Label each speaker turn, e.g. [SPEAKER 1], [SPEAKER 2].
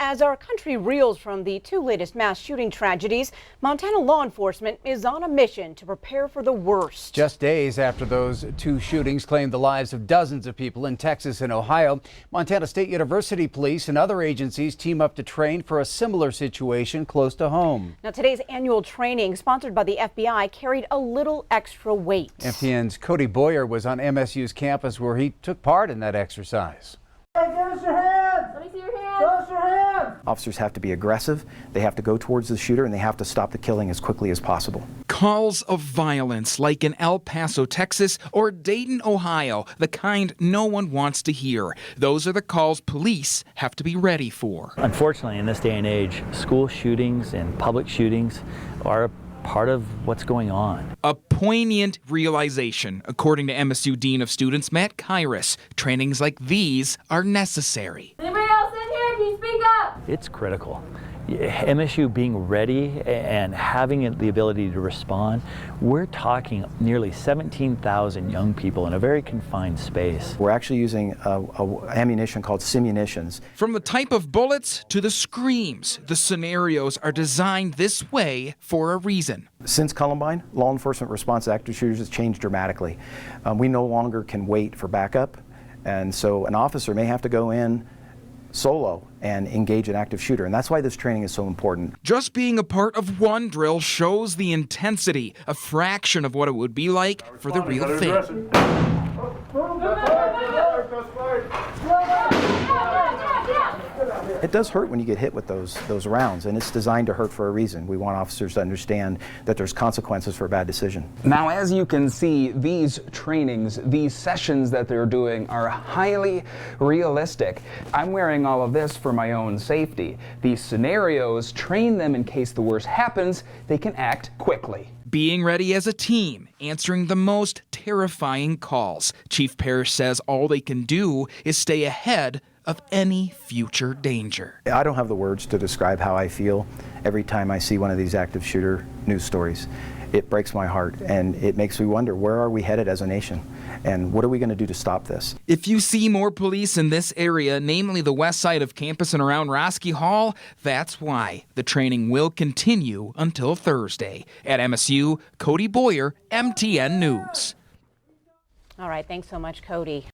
[SPEAKER 1] As our country reels from the two latest mass shooting tragedies, Montana law enforcement is on a mission to prepare for the worst.
[SPEAKER 2] Just days after those two shootings claimed the lives of dozens of people in Texas and Ohio, Montana State University police and other agencies team up to train for a similar situation close to home.
[SPEAKER 1] Now, today's annual training, sponsored by the FBI, carried a little extra weight.
[SPEAKER 2] MTN's Cody Boyer was on MSU's campus where he took part in that exercise.
[SPEAKER 3] Hey, give us your hands!
[SPEAKER 4] Let me see your hands!
[SPEAKER 3] Show us your hands!
[SPEAKER 5] Officers have to be aggressive, they have to go towards the shooter, and they have to stop the killing as quickly as possible.
[SPEAKER 6] Calls of violence like in El Paso, Texas, or Dayton, Ohio, the kind no one wants to hear. Those are the calls police have to be ready for.
[SPEAKER 7] Unfortunately, in this day and age, school shootings and public shootings are part of what's going on.
[SPEAKER 6] A poignant realization, according to MSU Dean of Students Matt Kairos. Trainings like these are necessary.
[SPEAKER 4] Anybody else in here? Can you speak up?
[SPEAKER 7] It's critical. MSU being ready and having the ability to respond, we're talking nearly 17,000 young people in a very confined space.
[SPEAKER 5] We're actually using ammunition called simunitions.
[SPEAKER 6] From the type of bullets to the screams, the scenarios are designed this way for a reason.
[SPEAKER 5] Since Columbine, law enforcement response to active shooters has changed dramatically. We no longer can wait for backup, and so an officer may have to go in solo and engage an active shooter, and that's why this training is so important.
[SPEAKER 6] Just being a part of one drill shows the intensity, a fraction of what it would be like for the real thing.
[SPEAKER 5] It does hurt when you get hit with those rounds, and it's designed to hurt for a reason. We want officers to understand that there's consequences for a bad decision.
[SPEAKER 8] Now, as you can see, these trainings, these sessions that they're doing are highly realistic. I'm wearing all of this for my own safety. These scenarios train them in case the worst happens, they can act quickly.
[SPEAKER 6] Being ready as a team, answering the most terrifying calls. Chief Parrish says all they can do is stay ahead of any future danger.
[SPEAKER 5] I don't have the words to describe how I feel every time I see one of these active shooter news stories. It breaks my heart, and it makes me wonder, where are we headed as a nation? And what are we going to do to stop this?
[SPEAKER 6] If you see more police in this area, namely the west side of campus and around Roski Hall, that's why. The training will continue until Thursday. At MSU, Cody Boyer, MTN News.
[SPEAKER 1] All right, thanks so much, Cody.